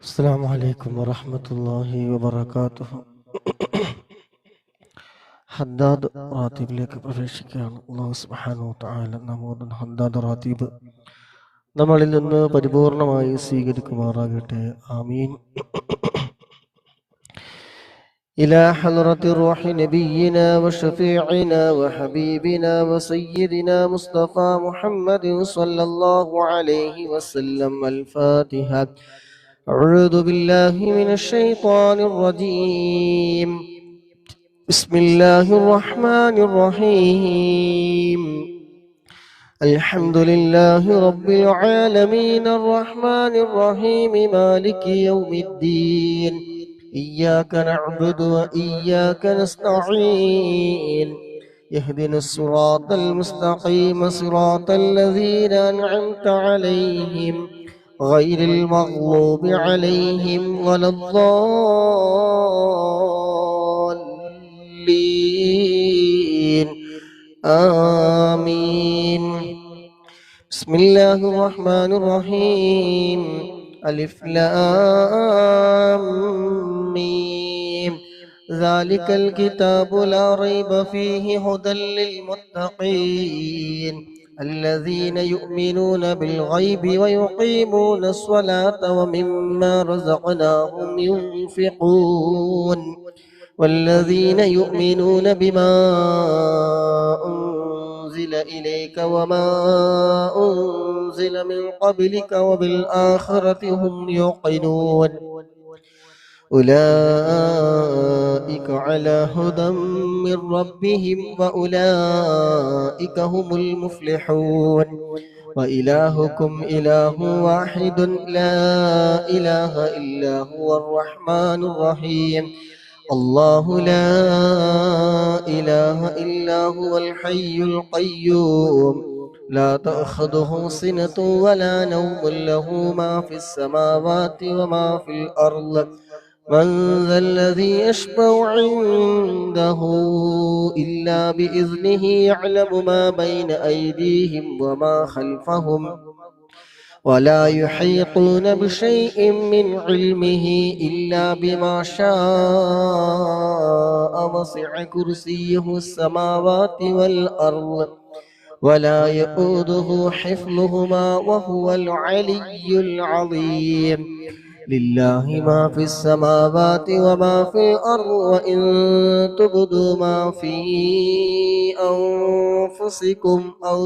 السلام عليكم ورحمة الله وبركاته. ഹദ്ദാദ് റാത്തീബിലേക്ക് പ്രവേശിക്കുകയാണ്. അല്ലാഹു സുബ്ഹാനഹു വതആല നമ്മോട് ഹദ്ദാദ് റാത്തീബ് നമ്മളിൽ നിന്ന് പരിപൂർണമായി സ്വീകരിക്കുമാറാകട്ടെ. ആമീൻ. إلى حضرة روح نبينا وشفيعنا وحبيبنا وسيدنا مصطفى محمد صلى الله عليه وسلم. الفاتحة. أعوذ بالله من الشيطان الرجيم. بسم الله الرحمن الرحيم. الحمد لله رب العالمين الرحمن الرحيم مالك يوم الدين. إياك نعبد وإياك نستعين. اهدنا الصراط المستقيم صراط الذين أنعمت عليهم غير المغضوب عليهم ولا الضالين. آمين. بسم الله الرحمن الرحيم. ألف لام ميم. ذلك الكتاب لا ريب فيه هدى للمتقين الذين يؤمنون بالغيب ويقيمون الصلاة ومما رزقناهم ينفقون والذين يؤمنون بما أنزل إليك وما أنزل من قبلك وبالآخرة هم يوقنون أولئك على هدى من ربهم وأولئك هم المفلحون. وإلهكم إله واحد لا إله إلا هو الرحمن الرحيم. الله لا إله إلا هو الحي القيوم لا تأخذه سنة ولا نوم له ما في السماوات وما في الأرض. من ذا الذي يشفع عنده إلا بإذنه يعلم ما بين أيديهم وما خلفهم ولا يحيطون بشيء من علمه إلا بما شاء. وسع كرسيه السماوات والأرض ولا يؤوده حفظهما وهو العلي العظيم. لله ما في السماوات وما في الأرض وإن تبدوا ما في أنفسكم أو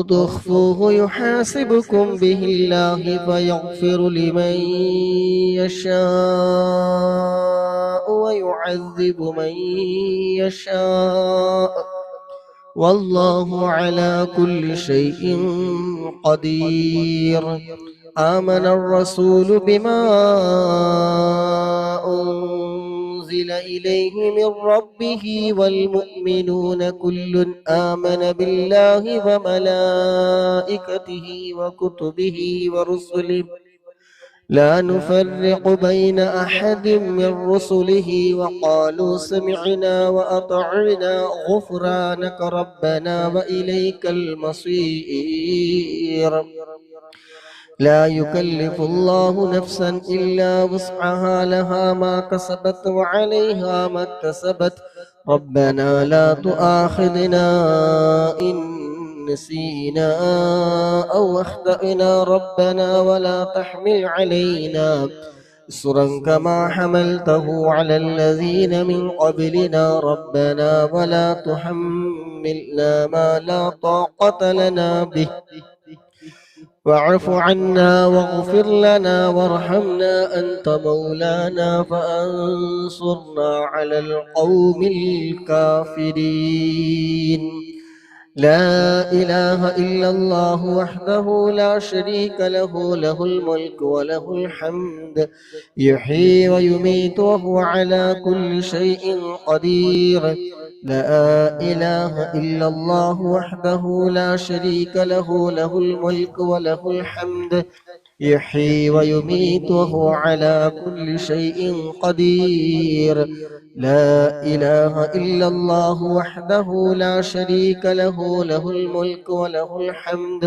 تخفوه يحاسبكم به الله فيغفر لمن يشاء ويعذب من يشاء والله على كل شيء قدير. آمن الرسول بما أنزل إليه من ربه والمؤمنون كل آمن بالله وملائكته وكتبه ورسله لا نفرق بين أحد من رسله وقالوا سمعنا وأطعنا غفرانك ربنا وإليك المصير. لا يكلف الله نفسا إلا وسعها لها ما كسبت وعليها ما اكتسبت. ربنا لا تؤاخذنا إن نسينا أو أخطأنا ربنا ولا تحمل علينا إصرا كما حملته على الذين من قبلنا ربنا ولا تحملنا ما لا طاقة لنا به واعف عنا واغفر لنا وارحمنا أنت مولانا فانصرنا على القوم الكافرين. لا إله إلا الله وحده لا شريك له له الملك وله الحمد يحيي ويميت وهو على كل شيء قدير. لا إله إلا الله وحده لا شريك له له الملك وله الحمد يحيي ويميت وهو على كل شيء قدير. لا إله إلا الله وحده لا شريك له له الملك وله الحمد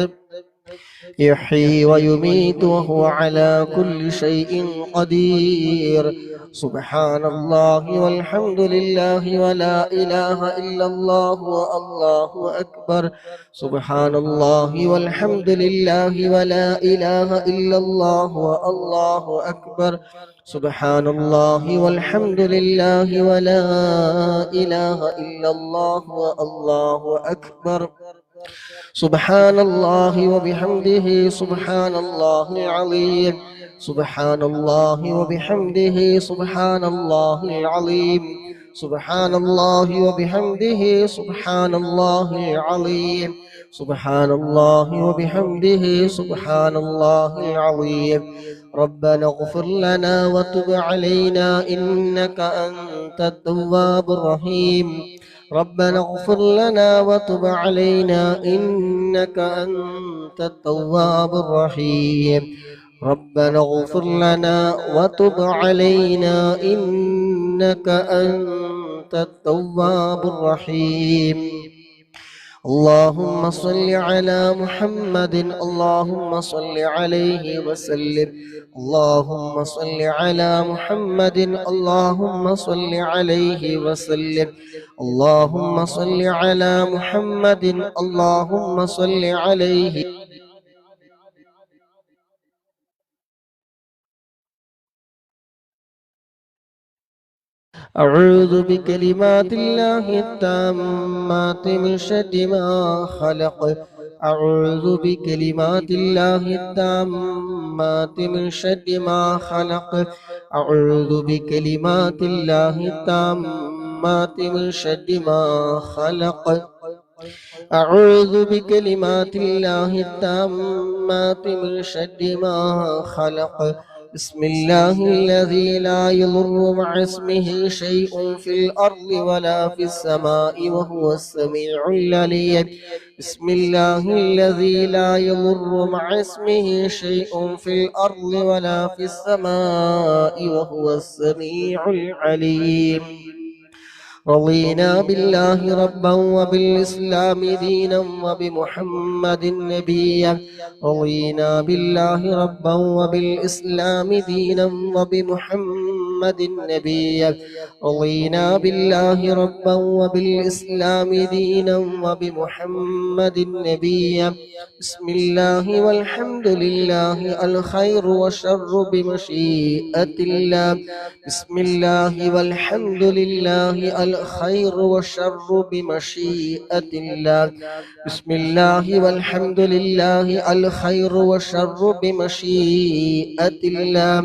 يحيي ويميت وهو على كل شيء قدير. سبحان الله والحمد لله ولا إله إلا الله والله أكبر. سبحان الله والحمد لله ولا إله إلا الله والله أكبر. سبحان الله والحمد لله ولا إله إلا الله والله أكبر. سبحان الله وبحمده سبحان الله العظيم. سبحان الله وبحمده سبحان الله العظيم. سبحان الله وبحمده سبحان الله العظيم. سبحان الله وبحمده سبحان الله العظيم. ربنا اغفر لنا وتب علينا إنك أنت التواب الرحيم. ربنا اغفر لنا وتب علينا إنك أنت التواب الرحيم. ربنا اغفر لنا وتب علينا إنك أنت التواب الرحيم. اللهم صل على محمد اللهم صل عليه وسلم. اللهم صل على محمد اللهم صل عليه وسلم. اللهم صل على محمد اللهم صل عليه. أعوذ بكلمات الله التامات من شر ما خلق. أعوذ بكلمات الله التامات من شر ما خلق. أعوذ بكلمات الله التامات من شر ما خلق. أعوذ بكلمات الله التامات من شر ما خلق. بسم الله الذي لا يضر مع اسمه شيء في الأرض ولا في السماء وهو السميع العليم. بسم الله الذي لا يضر مع اسمه شيء في الأرض ولا في السماء وهو السميع العليم. رضينا بالله ربا وبالإسلام دينا وبمحمد نبيا. رضينا بالله ربا وبالإسلام دينا وبمحمد نبيا. رضينا بالله ربا وبالإسلام دينا وبمحمد نبيا. بسم الله والحمد لله الخير والشر بمشيئة الله. بسم الله والحمد لله الخير والشر بمشيئة الله. بسم الله والحمد لله الخير والشر بمشيئة الله.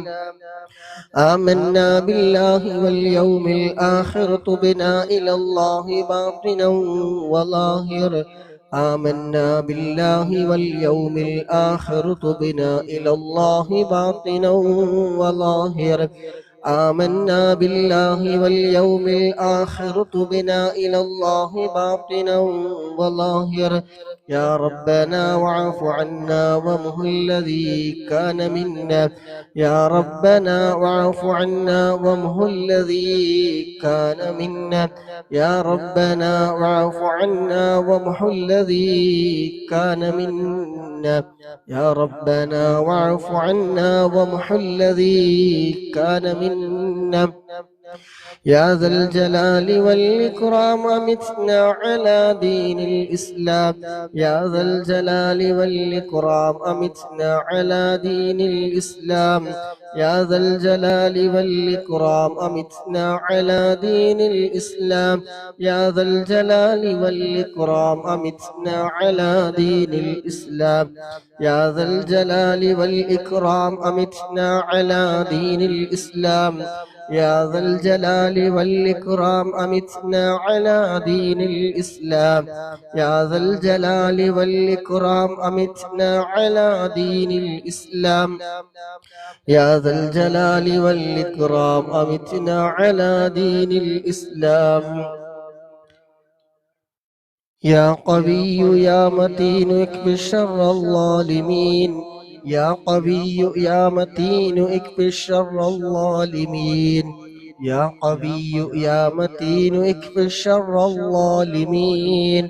آمنا بالله واليوم الآخر تبنا إلى الله باطنا وظاهرا. آمنا بالله واليوم الآخر تبنا إلى الله باطنا وظاهرا. آمنا بالله واليوم الآخر تبنا إلى الله باطنا وظاهرا. يا ربنا واعف عنا ومه الذي كان منا. يا ربنا واعف عنا ومه الذي كان منا. يا ربنا واعف عنا ومه الذي كان منا. يا ربنا واعف عنا ومح الذي كان منا. يا ذا الجلال والإكرام أمتنا على دين الإسلام. يا ذا الجلال والإكرام أمتنا على دين الإسلام. يا ذا الجلال والإكرام أمتنا على دين الإسلام. يا ذا الجلال والإكرام أمتنا على دين الإسلام. يا ذا الجلال والإكرام أمتنا على دين الإسلام. يا ذا الجلال والإكرام أمتنا على دين الإسلام. يا ذا الجلال والإكرام أمتنا على دين الإسلام. يا ذا الجلال والإكرام أمتنا على دين الإسلام. يا قوي يا متين اكف شر الظالمين. يا قوي يا متين اكف شر الظالمين. يا قوي يا متين اكف شر الظالمين.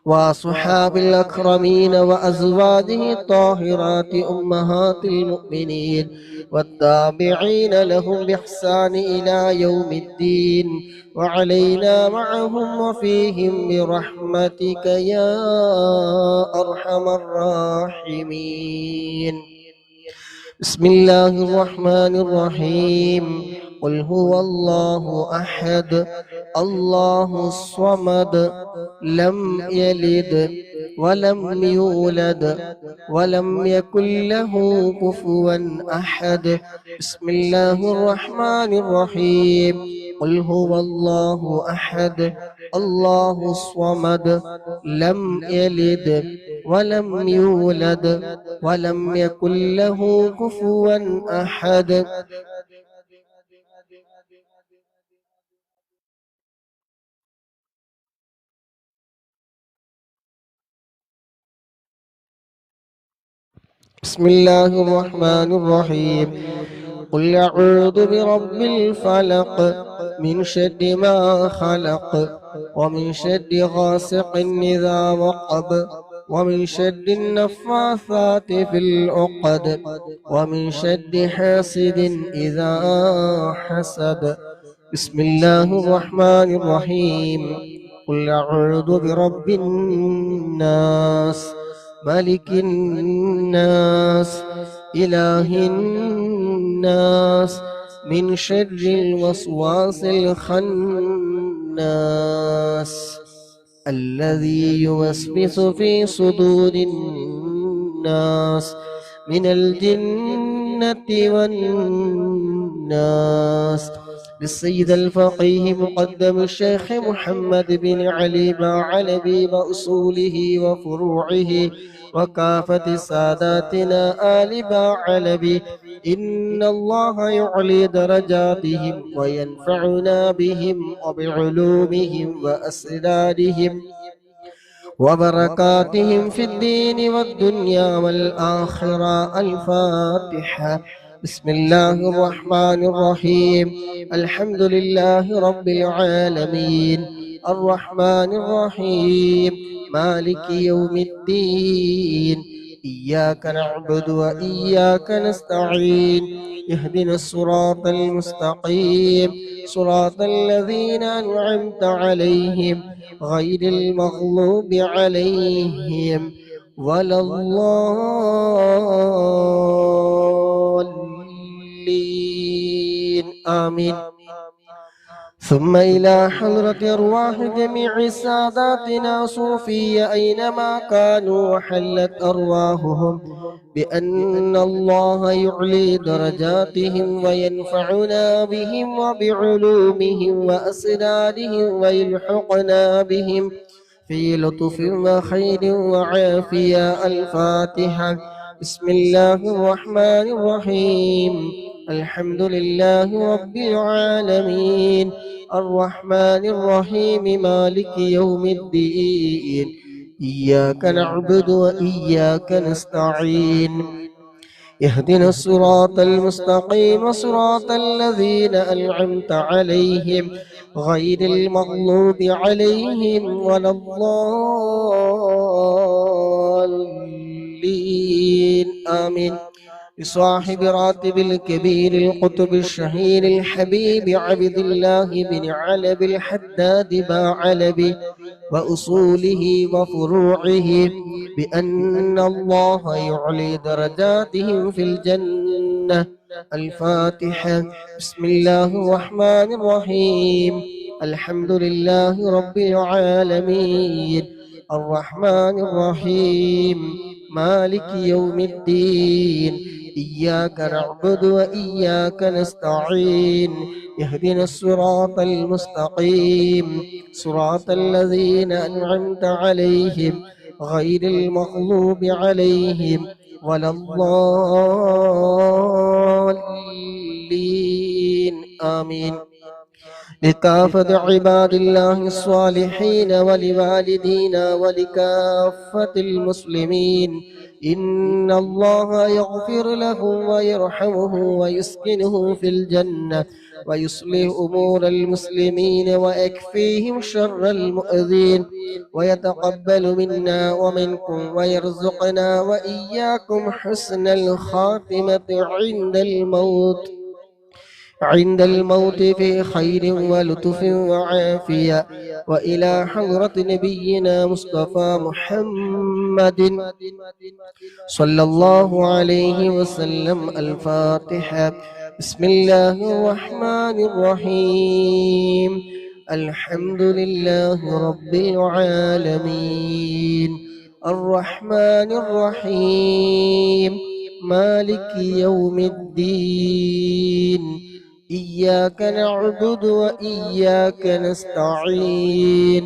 وأصحاب الأكرمين وأزواجه الطاهرات أمهات المؤمنين والتابعين لهم بإحسان إلى يوم الدين وعلينا معهم وفيهم برحمتك يا أرحم الراحمين. بسم الله الرحمن الرحيم. قل هو الله أحد الله الصمد لم يلد ولم يولد ولم يكن له كفوا أحد. بسم الله الرحمن الرحيم. قل هو الله أحد الله الصمد لم يلد ولم يولد ولم يكن له كفوا أحد. بسم الله الرحمن الرحيم. قل أعوذ برب الفلق من شر ما خلق ومن شر غاسق إذا وقب ومن شر النفاثات في العقد ومن شر حاسد إذا حسد. بسم الله الرحمن الرحيم. قل أعوذ برب الناس ملك الناس إله الناس من شر الوسواس الخناس الذي يوسوس في صدور الناس من الجنة والناس. للسيد الفقيه مقدم الشيخ محمد بن علي بعلبي وأصوله وفروعه وكافة ساداتنا آل بعلبي إن الله يعلي درجاتهم وينفعنا بهم وبعلومهم وأسرارهم وبركاتهم في الدين والدنيا والآخرة. الفاتحة. بسم الله الرحمن الرحيم. الحمد لله رب العالمين الرحمن الرحيم مالك يوم الدين إياك نعبد وإياك نستعين اهدنا الصراط المستقيم صراط الذين أنعمت عليهم غير المغلوب عليهم ولا الضالين آمين. ثم إلى حضرة أرواح جميع ساداتنا صوفية أينما كانوا وحلت أرواحهم بأن الله يعلي درجاتهم وينفعنا بهم وبعلومهم وأسرارهم ويلحقنا بهم في لطف وخير وعافية. الفاتحة. بسم الله الرحمن الرحيم. الحمد لله رب العالمين الرحمن الرحيم مالك يوم الدين إياك نعبد وإياك نستعين اهدنا الصراط المستقيم صراط الذين أنعمت عليهم غير المغلوب عليهم ولا الضالين آمين. بصاحب راتب الكبير القطب الشهير الحبيب عبد الله بن علب الحداد بعلبي وأصوله وفروعه بأن الله يعلي درجاتهم في الجنة. الفاتحة. بسم الله الرحمن الرحيم. الحمد لله رب العالمين الرحمن الرحيم مالك يوم الدين إياك نعبد وإياك نستعين اهدنا الصراط المستقيم صراط الذين أنعمت عليهم غير المغلوب عليهم ولا الضالين آمين. لكافة عباد الله الصالحين ولوالدينا ولكافة المسلمين إن الله يغفر له ويرحمه ويسكنه في الجنة ويصلح أمور المسلمين ويكفيهم شر المؤذين ويتقبل منا ومنكم ويرزقنا وإياكم حسن الخاتمة عند الموت في خير ولطف وعافية وإلى حضرة نبينا مصطفى محمد صلى الله عليه وسلم. الفاتحة. بسم الله الرحمن الرحيم. الحمد لله رب العالمين الرحمن الرحيم مالك يوم الدين إياك نعبد وإياك نستعين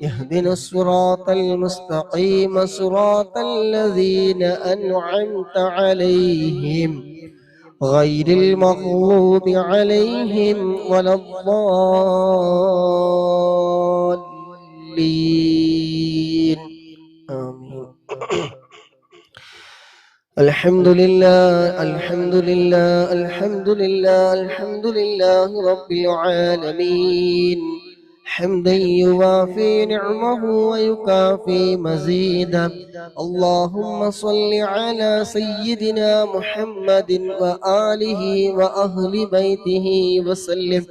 اهدنا الصراط المستقيم صراط الذين أنعمت عليهم غير المغضوب عليهم ولا الضالين. آمين. الحمد لله الحمد لله الحمد لله الحمد لله رب العالمين حمدا يوافي نعمه ويكافي مزيدا. اللهم صل على سيدنا محمد وآله وأهل بيته وسلم.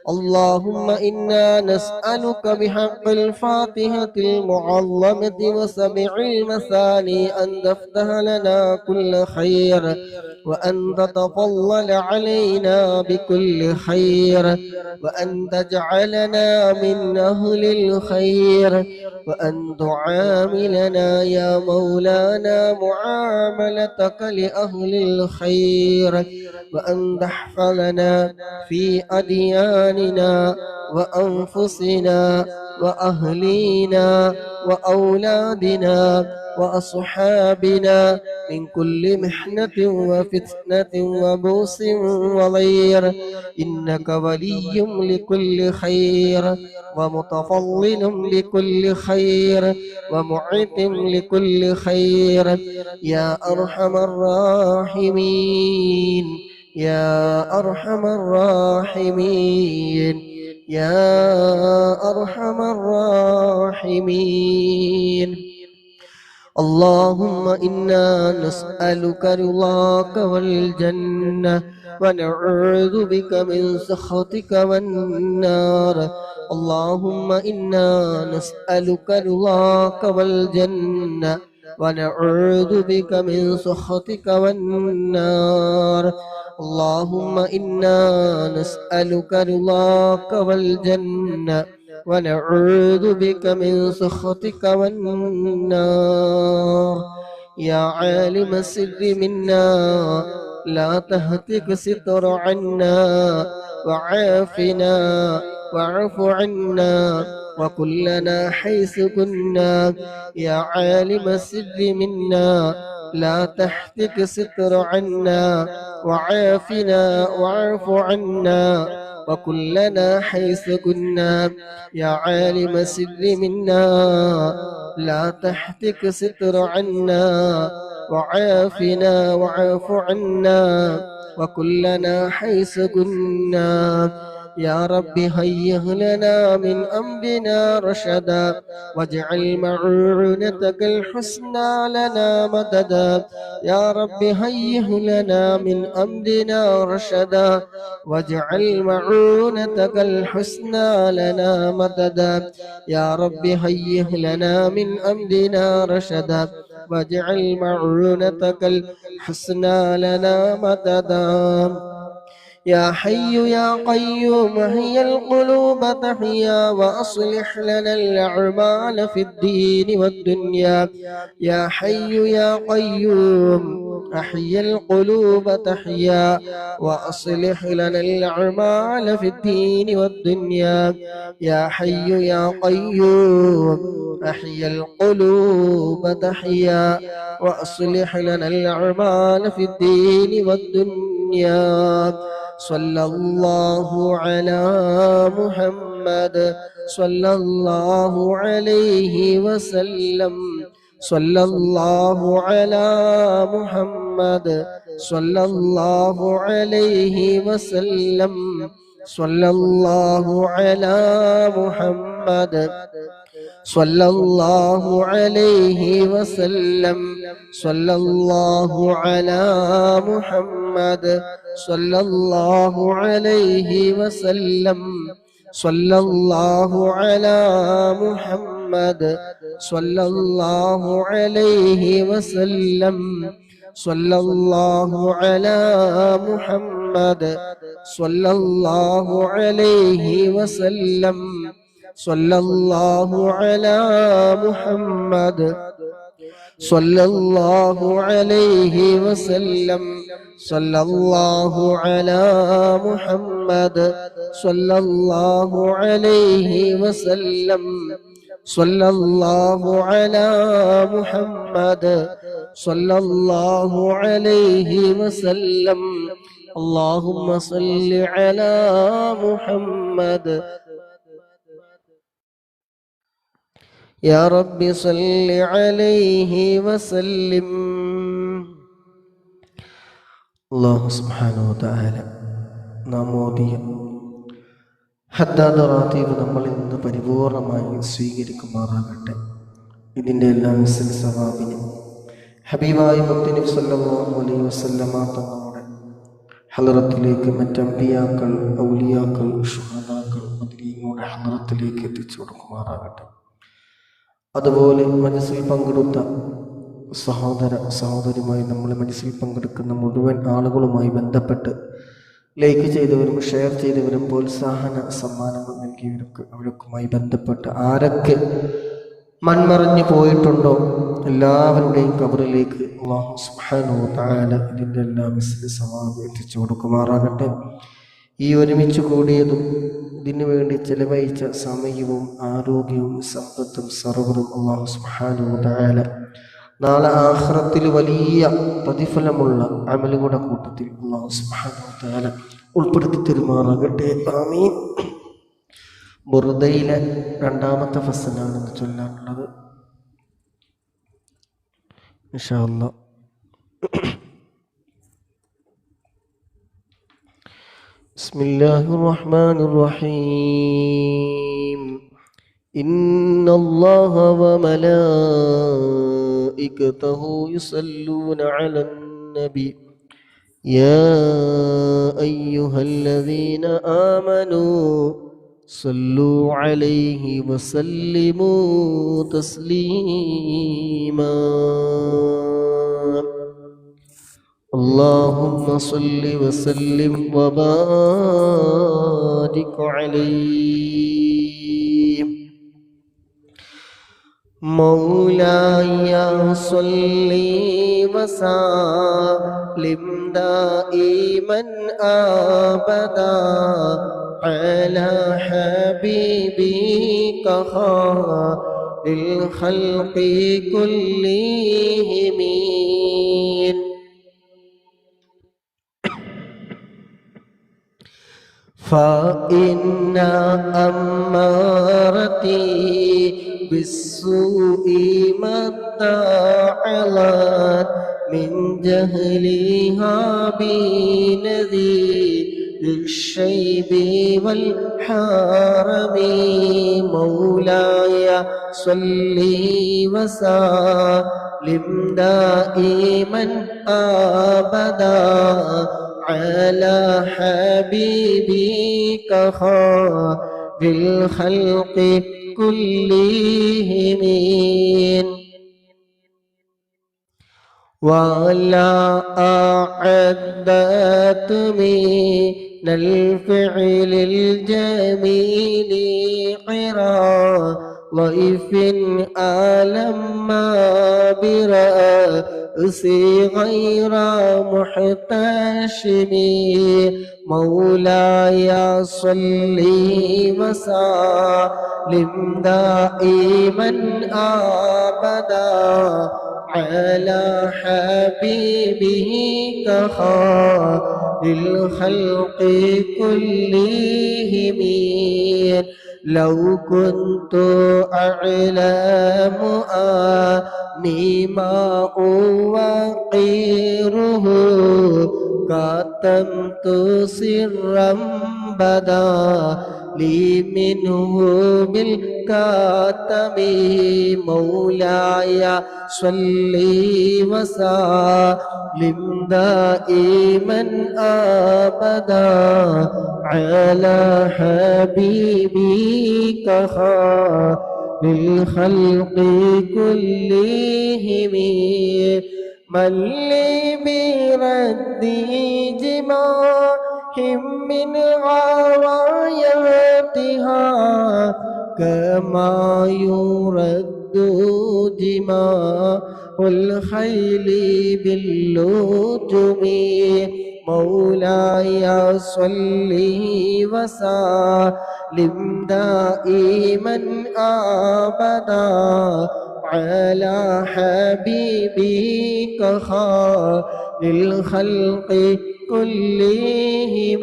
اللهم إنا نسألك بحق الفاتحة المعظمة وسبع المثاني أن تفتح لنا كل خير وأن تتفضل علينا بكل خير وأن تجعلنا من أهل الخير وأن تعاملنا يا مولانا معاملتك لأهل الخير وأن تحفظنا في أدياننا وأنفسنا وأهلينا وأولادنا وأصحابنا من كل محنة وفتنة وبوس وضير إنك ولي لكل خير ومتفضل لكل خير ومعط لكل خير يا أرحم الراحمين يا أرحم الراحمين يا أرحم الراحمين. اللهم إنا نسألك رضاك والجنة ونعوذ بك من سخطك والنار. اللهم إنا نسألك رضاك والجنة ونعوذ بك من سخطك والنار. اللهم إنا نسألك رضاك والجنة ونعوذ بك من سخطك والنار. يا عالم السر منا لا تهتك ستر عنا وعافنا واعف عنا وكلنا حيث كنا. يا عالم السر منا لا تحتك ستر عنا وعافنا واعف عنا وكلنا حيث كنا. يا عالم السر منا لا تحتك ستر عنا وعافنا واعف عنا وكلنا حيث كنا. يا رب هيئ لنا من أمرنا رشدا واجعل معونتك الحسنى لنا مددا. يا رب هيئ لنا من أمرنا رشدا واجعل معونتك الحسنى لنا مددا. يا رب هيئ لنا من أمرنا رشدا واجعل معونتك الحسنى لنا مددا. يا حي يا قيوم هي القلوب تحيا وأصلح لنا الأعمال في الدين والدنيا. يا حي يا قيوم أحيي القلوب تحيا وأصلح لنا الأعمال في الدين والدنيا. يا حي يا قيوم أحيي القلوب تحيا وأصلح لنا الأعمال في الدين والدنيا. صلى الله على محمد صلى الله عليه وسلم. صلى الله على محمد صلى الله عليه وسلم. സ്വല്ലല്ലാഹു അലാ മുഹമ്മദ് സ്വല്ലല്ലാഹു അലൈഹി വസല്ലം സ്വല്ലല്ലാഹു അലാ മുഹമ്മദ് സ്വല്ലല്ലാഹു അലൈഹി വസല്ലം സ്വല്ലല്ലാഹു അലാ മുഹമ്മദ് സ്വല്ലല്ലാഹു അലൈഹി വസല്ലം സ്വല്ലല്ലാഹു അലാ മുഹമ്മദ് സ്വല്ലല്ലാഹു അലൈഹി വസല്ലം സ്വല്ലല്ലാഹു അലാ മുഹമ്മദ് സ്വല്ലല്ലാഹു അലൈഹി വസല്ലം സ്വല്ലല്ലാഹു അലാ മുഹമ്മദ് സ്വല്ലല്ലാഹു അലൈഹി വസല്ലം സ്വല്ലല്ലാഹു അലാ മുഹമ്മദ് സ്വല്ലല്ലാഹു അലൈഹി വസല്ലം اللهم صل على محمد يا رب صل عليه وسلم. അല്ലാഹു സുബ്ഹാനഹു വ തആല നാം ഓതിയ ഹദ്ദാദ് റാത്തീബ് നമ്മൾ ഇന്ന് പരിപൂർണമായി സ്വീകരിക്കുമാറാകട്ടെ. ഇതിൻ്റെ എല്ലാം മിസ്ൽ സവാബിന് ഹബീബായ മുത്തുനബി സല്ലല്ലാഹു അലൈഹി വസല്ലമ തങ്ങളുടെ ഹളറത്തിലേക്ക് മറ്റ് അമ്പിയാക്കൾ, ഔലിയാക്കൾ, ശുഹദാക്കൾ മദീനയുടെ ഹളറത്തിലേക്ക് എത്തിച്ചു കൊടുക്കുമാറാകട്ടെ. അതുപോലെ മജ്‌ലിസിൽ പങ്കെടുത്ത സഹോദരിമായി നമ്മൾ മജ്‌ലിസിൽ പങ്കെടുക്കുന്ന മുഴുവൻ ആളുകളുമായി ബന്ധപ്പെട്ട് ലൈക്ക് ചെയ്തവരും ഷെയർ ചെയ്തവരും പ്രോത്സാഹന സമ്മാനങ്ങൾ നൽകിയവരൊക്കെ അവരൊക്കെയുമായി ബന്ധപ്പെട്ട് ആരൊക്കെ മൺമറഞ്ഞു പോയിട്ടുണ്ടോ എല്ലാവരുടെയും ഖബറിലേക്ക് അല്ലാഹു സുബ്ഹാനഹു വ തആല ഇതിൻ്റെ എല്ലാം മിസ്ൽ സവാബ് എത്തിച്ചു കൊടുക്കുമാറാകട്ടെ. ഈ ഒരുമിച്ച് കൂടിയതും ഇതിനു വേണ്ടി ചെലവഴിച്ച സമയവും ആരോഗ്യവും സമ്പത്തും സർവ്വതും അല്ലാഹു സുബ്ഹാനഹു വ തആല നാളെ ആഖിറത്തിൽ വലിയ പ്രതിഫലമുള്ള അമലുകളുടെ കൂട്ടത്തിൽ അല്ലാഹു സുബ്ഹാനഹു വ തആല ഉൾപ്പെടുത്തി തരുമാറാകട്ടെ. ആമീൻ. ബുർദയിലെ 2ാമത്തെ ഫസലാണെന്ന് ചൊല്ലാനുള്ളത് ഇൻഷാ അല്ലാഹ്. ബിസ്മില്ലാഹിർ റഹ്മാനിർ റഹീം. ഇന്നല്ലാഹ വ മലായികതഹു യുസല്ലൂന അലൻ നബി യാ അയ്യുഹല്ലദീന ആമനൂ صلوا عليه وسلموا تسليما. اللهم صل وسلم وبارك عليه. مولاي صل وسلم دائما أبدا على حبيبك خير الخلق كلهم. فإن أمارتي بالسوء ما اتعظت من جهلها بنذير الشيب والحرم. مولاي صل وسلم دائما أبدا على حبيبك خير الخلق كلهم. ولا أعدت من الفعل الجميل عرا ضيف ألم برأسي غير محتشم. مولاي صل وسلم دائما أبدا على حبيبك خير الخلق كلهم. لو كنت أعلم أني ما أوقره كتمت سرا بدا لي منه بالكاتم مولاي صل وسلم دائما أبدا على حبيبك خير الخلق كلهم من لي برد جماعهم من غواياتها كما يرد جماع الخيل باللجم مولاي صل وسلم دائما أبدا على حبيبك خير الخلق كلهم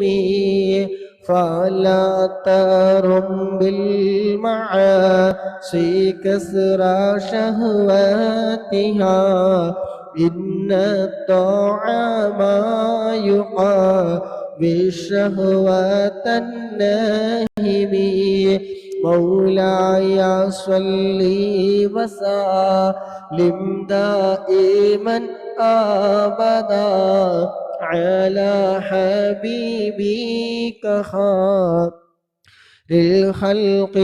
فلا ترم بالمعاصي كسر شهواتها إن الطعام يقوي الشهوة الناهم مولاي صل وسلم دائما أبدا على حبيبك خير الخلق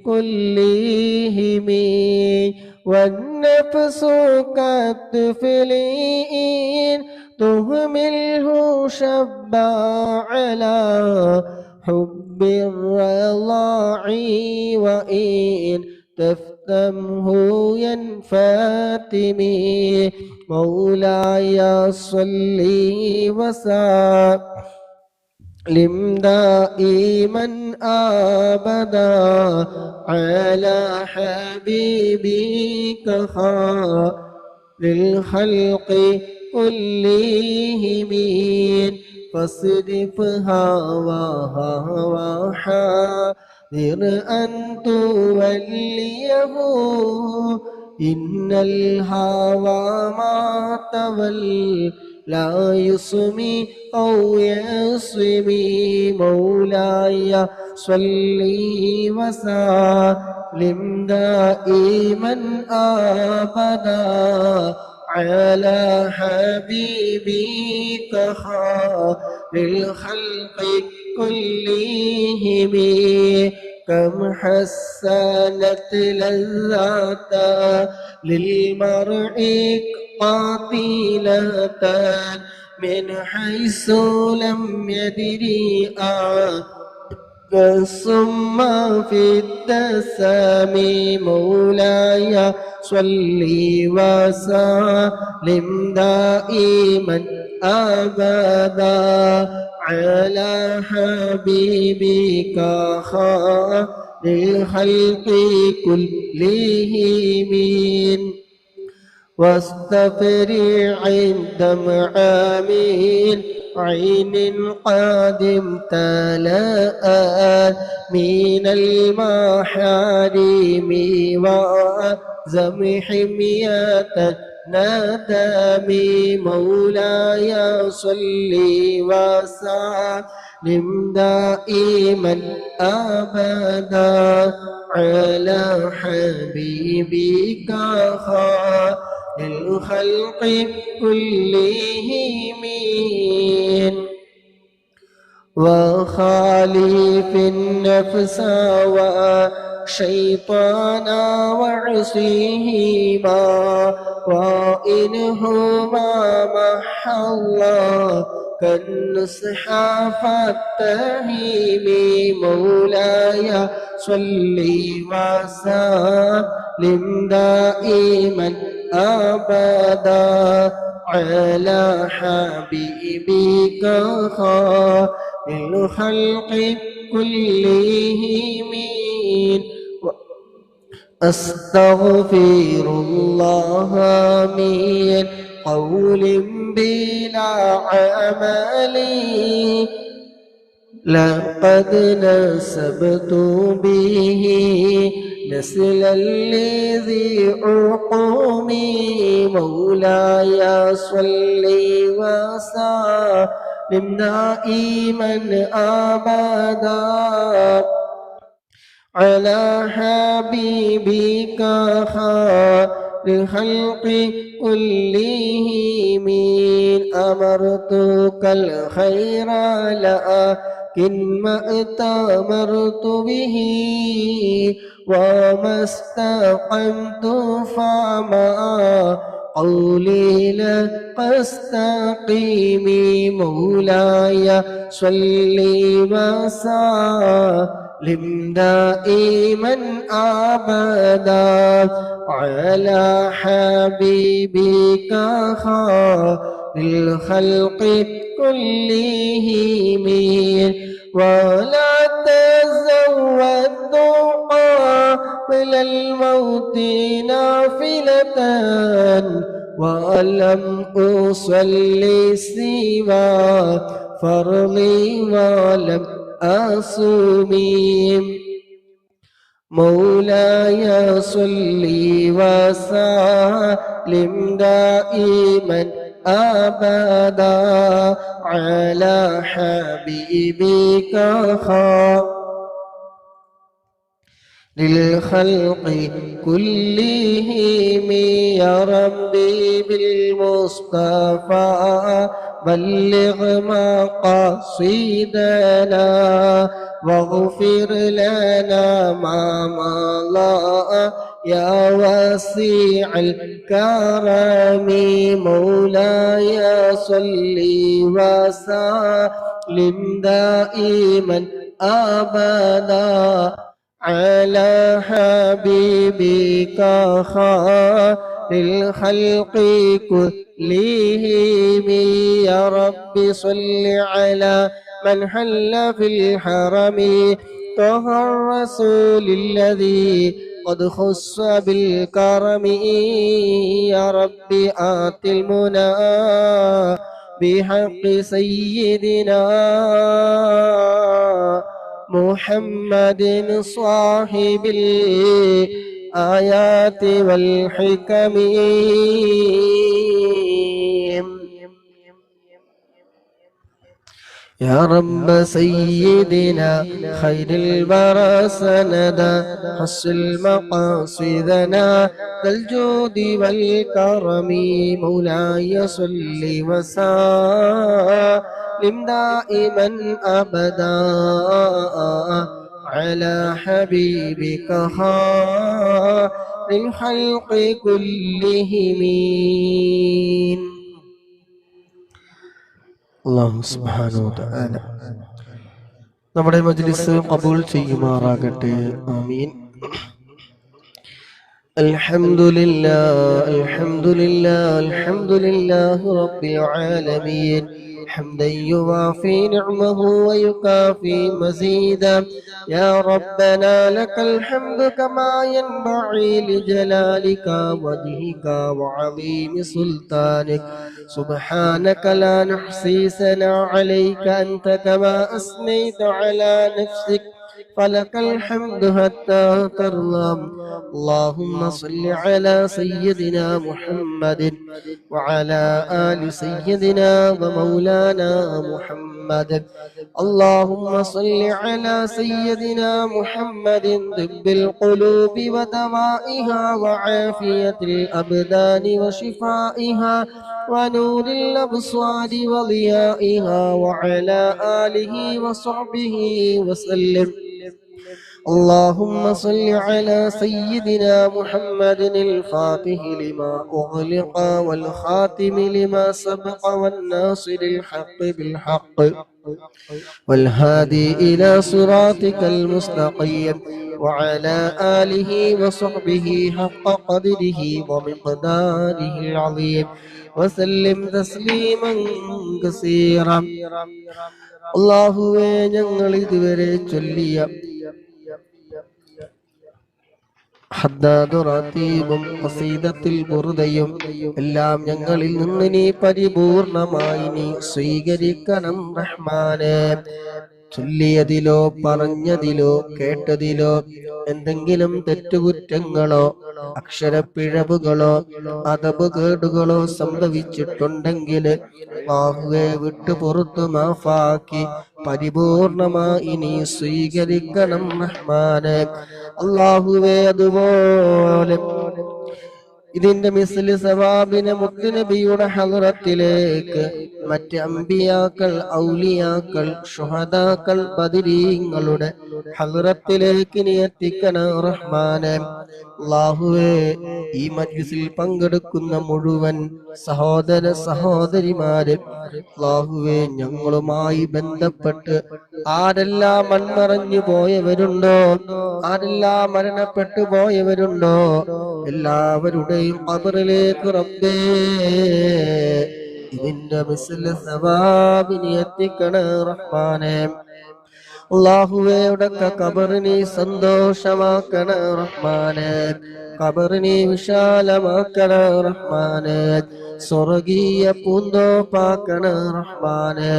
كلهم والنفس كالطفل إن تهمله شبا على حب الرضاع وإن تفتمه ينفتمي مولاي صل وسلم دائما أبدا على حبيبك خير الخلق كلهم فاصرف هواها وحاذر أن توليه إن الهوى ما تولى لا يسمي أو يسمي مولاي صل وسلم دائما أبدا على حبيبك خير الخلق كلهم كم حسنت لذة للمرء قاتلة من حيث لم يدري الصم في التسامي مولاي صل وسلم دائما أبدا على حبيبك خير الخلق كلهم واستفرع عند معامين عين قادم تلاء من المحارم وأعظم حمية ندم مولاي صل وسلم دائما أبدا على حبيبك خير الخلق كلهم وخالف النفس والشيطان وعصيهما وإنهما مح الله كالنصح فاتهم مولاي صل وسلم دائما أبدا على حبيبك خير الخلق كلهم أستغفر الله من قول بلا عمل لقد نسبت به نسل الذي عقومي مولاي صل لم دائما أبدا على حبيبك خير الخلق كلهم أمرتك الخير لكن ما ائتمرت به وما استقمت فما قولي لك استقيم مولاي صل وسلم دائما أبدا على حبيبك خير الخلق كلهم ولا تزود قبل الموت نافلة ولم أصلي سوى فرضي ولم أصوم مولاي صل وسلم دائما أبدا على حبيبك خير للخلق كلهم يا ربي بالمصطفى بلغ مقاصدنا واغفر لنا ما مضى يا واسع الكرم مولاي صل وسلم دائما أبدا على حبيبك خير الخلق كلهم يا رب صل على من حل في الحرم طه الرسول الذي قد خص بالكرم يا رب آت المنى بحق سيدنا محمد صاحب الآيات والحكم يا رب سيدنا خير البرى سندا حصل مقاصدنا ذا الجود والكرم مولاي صل وسلم دائما أبدا على حبيبك خير الخلق كلهم അല്ലാഹു സുബ്ഹാനഹു വ തആല നമ്മുടെ മജ്ലിസ് ഖബൂൽ ചെയ്യുമാറാകട്ടെ ആമീൻ അൽഹംദുലില്ലാഹ് റബ്ബിൽ ആലമീൻ حمدا يوافي نعمه ويكافي مزيدا يا ربنا لك الحمد كما ينبغي لجلالك وجهك وعظيم سلطانك سبحانك لا نحصي ثناء عليك أنت كما أثنيت على نفسك فلك الحمد حتى ترضى اللهم صل على سيدنا محمد وعلى آل سيدنا ومولانا محمد اللهم صل على سيدنا محمد طب القلوب ودوائها وعافية الأبدان وشفائها ونور الأبصار وضيائها وعلى آله وصحبه وسلم اللهم صل على سيدنا محمد الفاتح لما أغلق والخاتم لما سبق والناصر الحق بالحق والهادي إلى صراطك المستقيم وعلى آله وصحبه حق قدره ومقداره العظيم وسلم تسليما كثيرا അല്ലാഹുവേ ഞങ്ങൾ ഇതുവരെ ചൊല്ലിയ ഹദ്ദാദുർ റതീബും ഖസീദത്തുൽ ബുർദയും എല്ലാം ഞങ്ങളിൽ നിന്ന് നീ പരിപൂർണമായി നീ സ്വീകരിക്കണം റഹ്മാനേ ചൊല്ലിയതിലോ പറഞ്ഞതിലോ കേട്ടതിലോ എന്തെങ്കിലും തെറ്റുകുറ്റങ്ങളോ അക്ഷരപ്പിഴവുകളോ അതപകേടുകളോ സംഭവിച്ചിട്ടുണ്ടെങ്കിൽ അല്ലാഹുവേ വിട്ടു പുറത്തു മാഫാക്കി പരിപൂർണമായി നീ സ്വീകരിക്കണം റഹ്മാനെ. അല്ലാഹുവേ അതുപോലെ ഇതിന്റെ മിസ്ലി സവാബിനെ മുത്തുനബിയുടെ ഹളറത്തിലേക്ക് മറ്റ് അമ്പിയാക്കൾ, ഔലിയാക്കൾ, ശുഹദാക്കൾ, ബദരീങ്ങളുടെ ഹളറത്തിലേക്ക് നീ എത്തിക്കണം റഹ്മാനെ. അല്ലാഹുവേ ഈ മജ്ലിസിൽ പങ്കെടുക്കുന്ന മുഴുവൻ സഹോദര സഹോദരിമാരെ അല്ലാഹുവേ ഞങ്ങളുമായി ബന്ധപ്പെട്ട് ആരെല്ലാം മൺമറഞ്ഞു പോയവരുണ്ടോ, ആരെല്ലാം മരണപ്പെട്ടു പോയവരുണ്ടോ, എല്ലാവരുടെയും ഖബറിലേക്ക് റബ്ബേ ഇതിന്റെ മിസ്ല സവാബിനെ എത്തിക്കണേ റഹ്മാനെ. അല്ലാഹുവേ ഖബറിനെ സന്തോഷമാക്കണേ റഹ്മാനെ, ഖബറിനെ വിശാലമാക്കണേ റഹ്മാനെ, സ്വർഗീയ പൂന്തോപ്പാക്കണേ റഹ്മാനെ,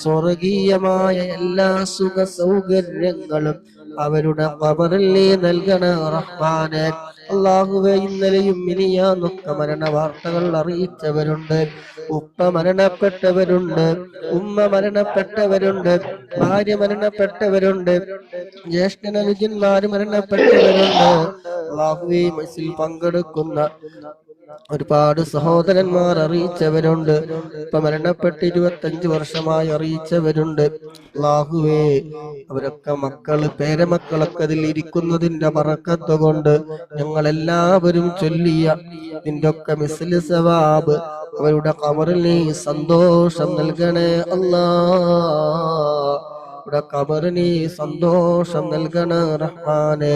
സ്വർഗീയമായ എല്ലാ സുഖ സൗകര്യങ്ങളും അവരുടെ ഖബറിൽ നീ നൽകണേ റഹ്മാനെ. അല്ലാഹുവേ ഇന്നലെയും മിനിയാന്നൊക്കെ മരണ വാർത്തകൾ അറിയിച്ചവരുണ്ട്. ഉപ്പ മരണപ്പെട്ടവരുണ്ട്, ഉമ്മ മരണപ്പെട്ടവരുണ്ട്, ഭാര്യ മരണപ്പെട്ടവരുണ്ട്, ജ്യേഷ്ഠനുജന്മാര് മരണപ്പെട്ടവരുണ്ട്. അല്ലാഹുവേ മസിൽ പങ്കെടുക്കുന്ന ഒരുപാട് സഹോദരന്മാർ അറിയിച്ചവരുണ്ട്. ഇപ്പൊ മരണപ്പെട്ട് 25 വർഷമായി അറിയിച്ചവരുണ്ട്. അല്ലാഹുവേ അവരൊക്കെ മക്കള് പേരമക്കളൊക്കെ അതിൽ ഇരിക്കുന്നതിന്റെ ബറക്കത്ത് കൊണ്ട് ഞങ്ങളെല്ലാവരും ചൊല്ലിയ ഇതിന്റെ ഒക്കെ മിസ്ലി സവാബ് അവരുടെ ഖബറിൽ നീ സന്തോഷം നൽകണേ അല്ലാഹ്, ഖബറിന് സന്തോഷം നൽകണേ റഹ്മാനെ.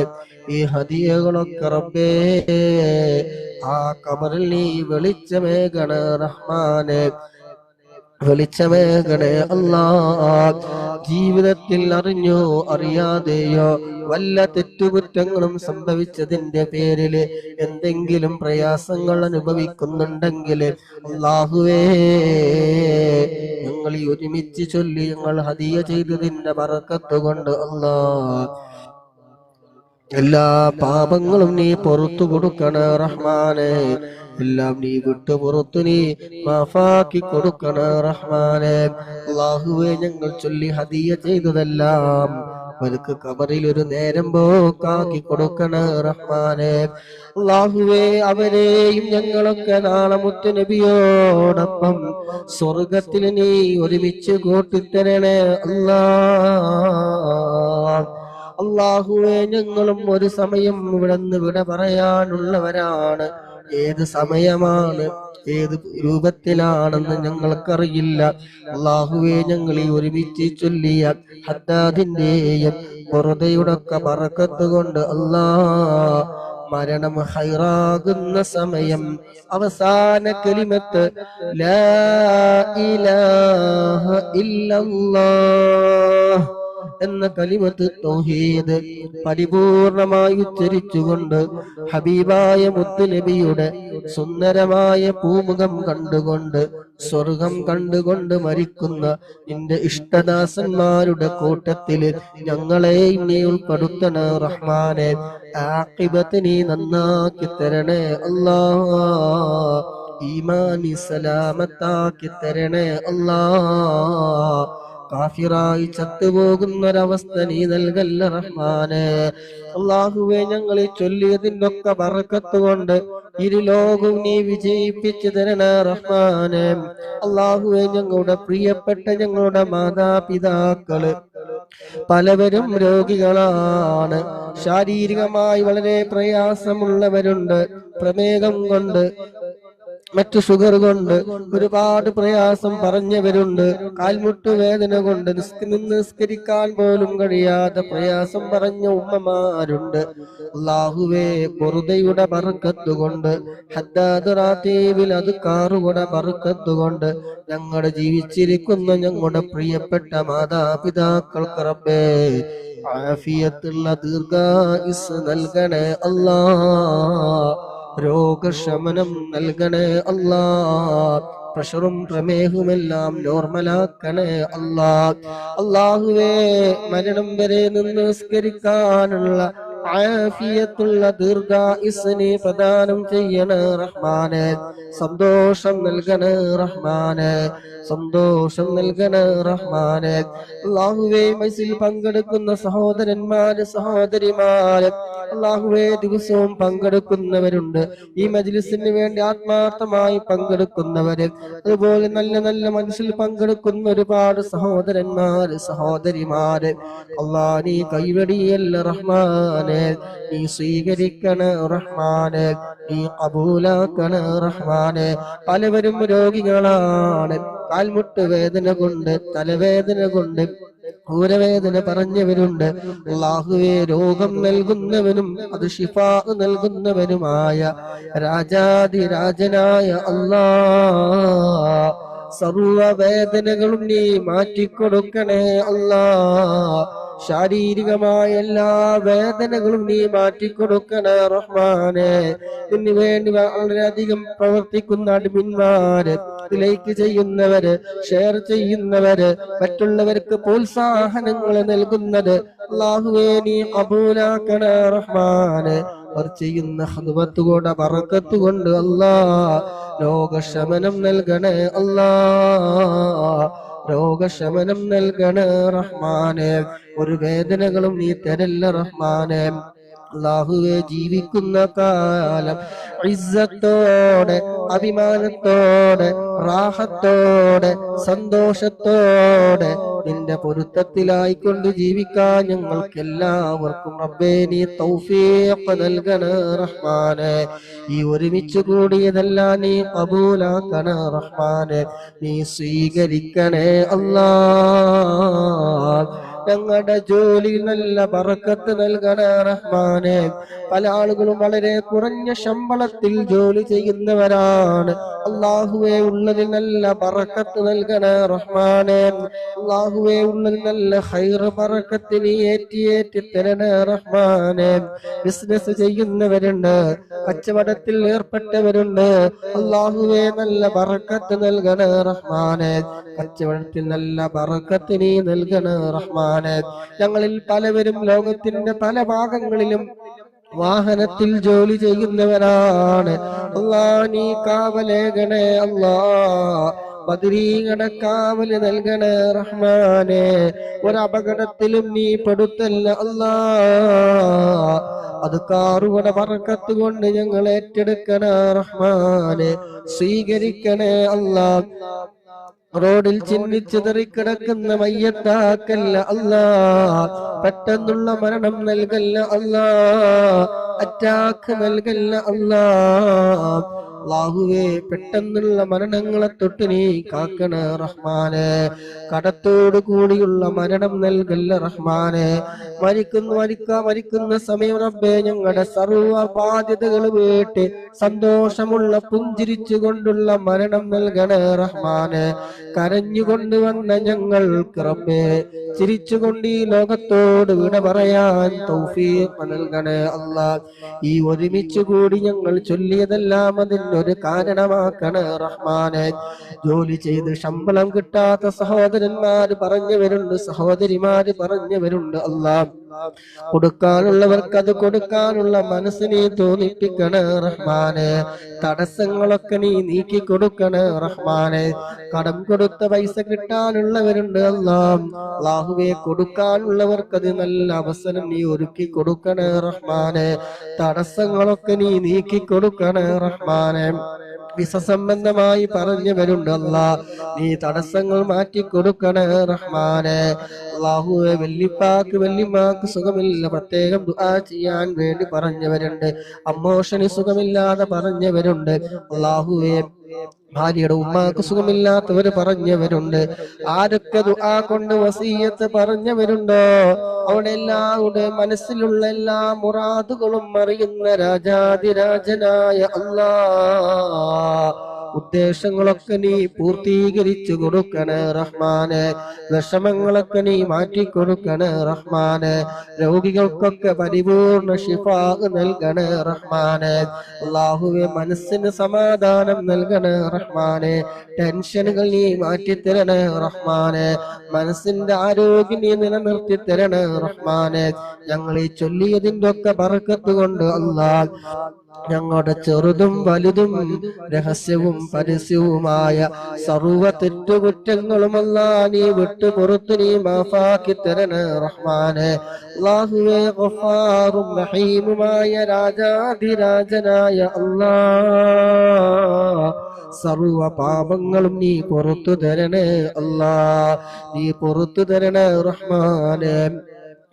ഈ ഹദിയകളൊക്കെ റബ്ബേ ആ ഖബറിൽ നീ വെളിച്ചമേകണേ റഹ്മാനെ, വെളിച്ചമേകണേ അല്ലാഹ്. ജീവിതത്തിൽ അറിഞ്ഞോ അറിയാതെയോ വല്ല തെറ്റുകുറ്റങ്ങളും സംഭവിച്ചതിന്റെ പേരില് എന്തെങ്കിലും പ്രയാസങ്ങൾ അനുഭവിക്കുന്നുണ്ടെങ്കിൽ അല്ലാഹുവേ ഞങ്ങൾ ഈ ഒരുമിച്ച് ചൊല്ലി ഞങ്ങൾ ഹദിയ ചെയ്തതിന്റെ ബറക്കത്ത് കൊണ്ട് അല്ലാഹ് എല്ലാ പാപങ്ങളും നീ പുറത്തു കൊടുക്കണേ റഹ്മാനെ, എല്ലാം നീ വിട്ടു പുറത്തു നീ മാഫാക്കി കൊടുക്കണേ റഹ്മാനെ. അല്ലാഹുവേ ഞങ്ങൾ ചൊല്ലി ഹദിയ ചെയ്തതെല്ലാം അവർക്ക് ഖബറിൽ ഒരു നേരം പോക്കാക്കി കൊടുക്കണേ റഹ്മാനെ. അല്ലാഹുവേ അവരെയും ഞങ്ങളൊക്കെ നാളെ മുത്തുനബിയോടൊപ്പം സ്വർഗത്തിൽ നീ ഒരുമിച്ച് കൂട്ടിത്തരണേ അല്ലാഹ്. അല്ലാഹുവേ ഞങ്ങളും ഒരു സമയം ഇവിടുന്ന് വിട പറയാനുള്ളവരാണ്. ഏത് സമയമാണ് ഏത് രൂപത്തിലാണെന്ന് ഞങ്ങൾക്കറിയില്ല. അല്ലാഹുവേ ഞങ്ങൾ ഈ ഒരുമിച്ച് ചൊല്ലിയ ഹദ്ദാദിന്റെയും ഖുർദയുടെ ഒക്കെ ബറക്കത്ത് കൊണ്ട് അല്ലാഹ് മരണം ഹൈറാകുന്ന സമയം അവസാന കലിമത്ത് ലാ ഇലാഹ ഇല്ലല്ലാഹ് എന്ന കലിമത്ത് തൗഹീദ് പരിപൂർണമായി ഉച്ചരിച്ചുകൊണ്ട് ഹബീബായ മുത്തുനബിയുടെ സുന്ദരമായ പൂമുഖം കണ്ടുകൊണ്ട് സ്വർഗം കണ്ടുകൊണ്ട് മരിക്കുന്ന നിന്റെ ഇഷ്ടദാസന്മാരുടെ കൂട്ടത്തില് ഞങ്ങളെയും നീ ഉൾപ്പെടുത്തണേ റഹ്മാനെ. ആഖിബത്ത് നീ നന്നാക്കി തരണേ അല്ലാഹ്, ഈമാനി സലാമത്താക്കി തരണേ അല്ലാഹ്. കാഫിറായി ചത്തുപോകുന്നൊരവസ്ഥ നീ നൽകല്ല റഹ്മാനെ. അല്ലാഹുവേ ഞങ്ങൾ ചൊല്ലിയതിന്റെ ഒക്കെ ബറക്കത്ത് കൊണ്ട് ഇരുലോകവും നീ വിജയിപ്പിച്ചു തരണേ റഹ്മാനെ. അല്ലാഹുവേ ഞങ്ങളുടെ പ്രിയപ്പെട്ട ഞങ്ങളുടെ മാതാപിതാക്കള് പലവരും രോഗികളാണ്, ശാരീരികമായി വളരെ പ്രയാസമുള്ളവരുണ്ട്, പ്രമേഹം കൊണ്ട് മറ്റു ഷുഗർ കൊണ്ട് ഒരുപാട് പ്രയാസം പറഞ്ഞവരുണ്ട്, കാൽമുട്ട് വേദന കൊണ്ട് നിസ്കരിക്കാൻ പോലും കഴിയാതെ പ്രയാസം പറഞ്ഞ ഉമ്മമാരുണ്ട്. അല്ലാഹുവേ ഖുർദയുടെ ബർക്കത്ത് കൊണ്ട് ഹദ്ദാദ് റാത്തീബിൽ അദ്കാറുകളുടെ ബർക്കത്ത് കൊണ്ട് ഞങ്ങളുടെ ജീവിച്ചിരിക്കുന്ന ഞങ്ങളുടെ പ്രിയപ്പെട്ട മാതാപിതാക്കൾക്ക് റബ്ബേ ആഫിയത്തുള്ള ദീർഘായുസ്സ് നൽകണേ അല്ലാഹ്, രോഗശമനം നൽകണേ അല്ലാഹ്, പ്രഷറും പ്രമേഹവുമെല്ലാം നോർമലാക്കണേ അല്ലാ. അല്ലാഹുവേ, മരണം വരെ നിന്ന് നിസ്കരിക്കാനുള്ള ആഫിയത്തുള്ള ദീർഘായുസ്സിനെ പ്രദാനം ചെയ്യണേ റഹ്മാനെ. സന്തോഷം നൽകണേ റഹ്മാനെ, സന്തോഷം നൽകണേ റഹ്മാനെ. അല്ലാഹുവേ, മജ്‌ലിസിൽ പങ്കെടുക്കുന്ന സഹോദരന്മാര് സഹോദരിമാര് അല്ലാഹുവേ, ദിവസവും പങ്കെടുക്കുന്നവരുണ്ട്. ഈ മജ്‌ലിസിന് വേണ്ടി ആത്മാർത്ഥമായി പങ്കെടുക്കുന്നവര്, അതുപോലെ നല്ല നല്ല മനസ്സിൽ പങ്കെടുക്കുന്ന ഒരുപാട് സഹോദരന്മാര് സഹോദരിമാര് അല്ലാ, നീ കൈവടിയല്ല റഹ്മാനെ, നീ സ്വീകരിക്കണേ റഹ്മാനെ, നീ കബൂലാക്കണേ റഹ്മാനെ. പലവരും രോഗികളാണ്. കാൽമുട്ട് വേദന കൊണ്ട്, തലവേദന കൊണ്ട്, ഊരവേദന പറഞ്ഞവരുണ്ട്. അല്ലാഹുവേ, രോഗം നൽകുന്നവനും അത് ശിഫാ നൽകുന്നവനുമായ രാജാധിരാജനായ അല്ലാ, സർവവേദനകളും നീ മാറ്റിക്കൊടുക്കണേ അല്ലാ. ശാരീരികമായ എല്ലാ വേദനകളും നീ മാറ്റിക്കൊടുക്കണേ റഹ്മാനെ. ഇതിനു വേണ്ടി വളരെയധികം പ്രവർത്തിക്കുന്ന അഡ്മിന്മാര്, ലൈക്ക് ചെയ്യുന്നവര്, ഷെയർ ചെയ്യുന്നവര്, മറ്റുള്ളവർക്ക് പ്രോത്സാഹനങ്ങൾ നൽകുന്നത് അല്ലാഹുവേ, നീ കബൂലാക്കണേ റഹ്മാനെ. അവർ ചെയ്യുന്ന ഖിദ്മത്ത് കൊണ്ട്, ബറക്കത്ത് കൊണ്ട് അല്ലാ രോഗശമനം നൽകണേ അല്ലാ, രോഗശമനം നൽകണേ റഹ്മാനെ. ഒരു വേദനകളും നീ തരല്ല റഹ്മാനെ. അല്ലാഹുവേ, ജീവിക്കുന്ന കാലം ഇസ്സത്തോടെ, അഭിമാനത്തോടെ, റാഹത്തോടെ, സന്തോഷത്തോടെ നിന്റെ പൊരുത്തത്തിലായിക്കൊണ്ട് ജീവിക്കാൻ ഞങ്ങൾക്ക് എല്ലാവർക്കും റബ്ബേ നീ തൗഫീഖ് നൽകണേ റഹ്മാനെ. ഈ ഒരുമിച്ച് കൂടിയതെല്ലാം നീ കബൂലാക്കണേ റഹ്മാനെ, നീ സ്വീകരിക്കണേ അല്ലാ. ഞങ്ങളുടെ ജോലി നല്ല ബറക്കത്ത് നൽകണേ റഹ്മാനെ. പല ആളുകളും വളരെ കുറഞ്ഞ ശമ്പളത്തിൽ ജോലി ചെയ്യുന്നവരാണ്. അല്ലാഹുവേ, ഉള്ളതിൽ നല്ല ബറക്കത്ത് നൽകണേ റഹ്മാനെ. അല്ലാഹുവേ, ഉള്ളതിൽ നല്ല ഖൈർ ബറക്കത്ത് നീ ഏറ്റി തരണേ റഹ്മാനെ. ബിസിനസ് ചെയ്യുന്നവരുണ്ട്, കച്ചവടത്തിൽ ഏർപ്പെട്ടവരുണ്ട്. അല്ലാഹുവേ, നല്ല ബറക്കത്ത് നൽകണേ റഹ്മാനെ. കച്ചവടത്തിൽ നല്ല ബറക്കത്ത് നീ നൽകണേ റഹ്മാനെ. ഞങ്ങളിൽ പലവരും ലോകത്തിന്റെ പല ഭാഗങ്ങളിലും വാഹനത്തിൽ ജോലി ചെയ്യുന്നവരാണ്. അല്ലാ, നീ കാവലേകണേ അല്ലാ. ബദരീങ്ങളുടെ കാവല് നൽകണേ റഹ്മാനെ. ഒരപകടത്തിലും നീ പെടുത്തല്ല അല്ലാ. അത് കാറുകളുടെ ബറക്കത്ത് കൊണ്ട് ഞങ്ങൾ ഏറ്റെടുക്കണേ റഹ്മാനെ, സ്വീകരിക്കണേ അല്ലാ. റോഡിൽ ചിന്നിച്ചു തെറിക്കിടക്കുന്ന മയ്യത്താക്കല്ല അല്ലാ. പെട്ടെന്നുള്ള മരണം നൽകല്ല അല്ലാ. അറ്റാക്ക് നൽകല്ല അല്ലാ. അല്ലാഹുവേ, പെട്ടെന്നുള്ള മരണങ്ങളെ തൊട്ട് നീ കാക്കണേ റഹ്മാനെ. കടത്തോടു കൂടിയുള്ള മരണം നൽകല്ല റഹ്മാനെ. മരിക്കുന്ന സമയം റബ്ബേ, ഞങ്ങളുടെ സർവ്വ ബാധ്യതകൾ വീട്ടി സന്തോഷമുള്ള പുഞ്ചിരിച്ചുകൊണ്ടുള്ള മരണം നൽകണേ റഹ്മാനെ. കരഞ്ഞുകൊണ്ടുവന്ന ഞങ്ങൾക്ക് റബ്ബേ ചിരിച്ചുകൊണ്ട് ഈ ലോകത്തോട് വിട പറയാൻ തൗഫീഖ് നൽകണേ അല്ലാ. ഈ ഒരുമിച്ച് കൂടി ഞങ്ങൾ ചൊല്ലിയതെല്ലാം അതിനൊരു കാരണമാക്കണേ റഹ്മാനെ. ജോലി ചെയ്ത് ശമ്പളം കിട്ടാത്ത സഹോദരന്മാര് പറഞ്ഞവരുണ്ട്, സഹോദരിമാര് പറഞ്ഞവരുണ്ട്. അല്ലാ, കൊടുക്കാനുള്ളവർക്ക് അത് കൊടുക്കാനുള്ള മനസ്സിനെ തോന്നിപ്പിക്കണേ റഹ്മാനെ. തടസ്സങ്ങളൊക്കെ നീ നീക്കി കൊടുക്കണേ റഹ്മാനെ. കടം കൊടുത്ത പൈസ കിട്ടാനുള്ളവരുണ്ട്. അല്ലാഹുവേ, കൊടുക്കാനുള്ളവർക്ക് അത് നല്ല അവസരം നീ ഒരുക്കി കൊടുക്കണേ റഹ്മാനെ. തടസ്സങ്ങളൊക്കെ നീ നീക്കി കൊടുക്കണേ റഹ്മാനെ. വിസ സംബന്ധമായി പറഞ്ഞവരുണ്ട്. അല്ലാ, നീ തടസ്സങ്ങൾ മാറ്റി കൊടുക്കണേ റഹ്മാനെ. അല്ലാഹുവേ, വല്യമാക്ക് സുഖമില്ല, പ്രത്യേകം ദുആ ചെയ്യാൻ വേണ്ടി പറഞ്ഞവരുണ്ട്. അമ്മോഷന് സുഖമില്ലാതെ പറഞ്ഞവരുണ്ട്. അല്ലാഹുവേ, ഭാര്യയുടെ ഉമ്മാക്ക് സുഖമില്ലാത്തവര് പറഞ്ഞവരുണ്ട്. ആരൊക്കെ ദുആ കൊണ്ട് വസീയത്ത് പറഞ്ഞവരുണ്ടോ അവിടെ എല്ലാവരുടെ മനസ്സിലുള്ള എല്ലാ മുറാദുകളും അറിയുന്ന രാജാതിരാജനായ അല്ലാഹ് ഉദ്ദേശങ്ങളൊക്കെ നീ പൂർത്തീകരിച്ചു കൊടുക്കണേ റഹ്മാനെ. വിഷമങ്ങളൊക്കെ നീ മാറ്റിക്കൊടുക്കണേ റഹ്മാനെ. രോഗികൾക്കൊക്കെ പരിപൂർണ ശിഫാ നൽകണേ റഹ്മാനെ. അല്ലാഹുവേ മനസ്സിന് സമാധാനം നൽകണേ റഹ്മാനെ. ടെൻഷനുകൾ നീ മാറ്റിത്തരണേ റഹ്മാനെ. മനസ്സിന്റെ ആരോഗ്യം നീ നിലനിർത്തി തരണേ റഹ്മാനെ. ഞങ്ങൾ ഈ ചൊല്ലിയതിന്റെ ഒക്കെ ബർക്കത്ത് കൊണ്ട് അല്ലാഹ് ഞങ്ങളുടെ ചെറുതും വലുതും രഹസ്യവും പരസ്യവുമായ സർവ്വ തെറ്റുകുറ്റങ്ങളും അല്ലാഹ് നീ വിട്ടു പുറത്തു നീ മാഫാക്കി തരണേ റഹ്മാനെ. അല്ലാഹുവേ ഗഫാറും റഹീമുമായ രാജാധിരാജനായ അല്ലാഹ് സർവ പാപങ്ങളും നീ പുറത്തു തരണേ അല്ലാഹ്. നീ പുറത്തു തരണേ റഹ്മാനെ.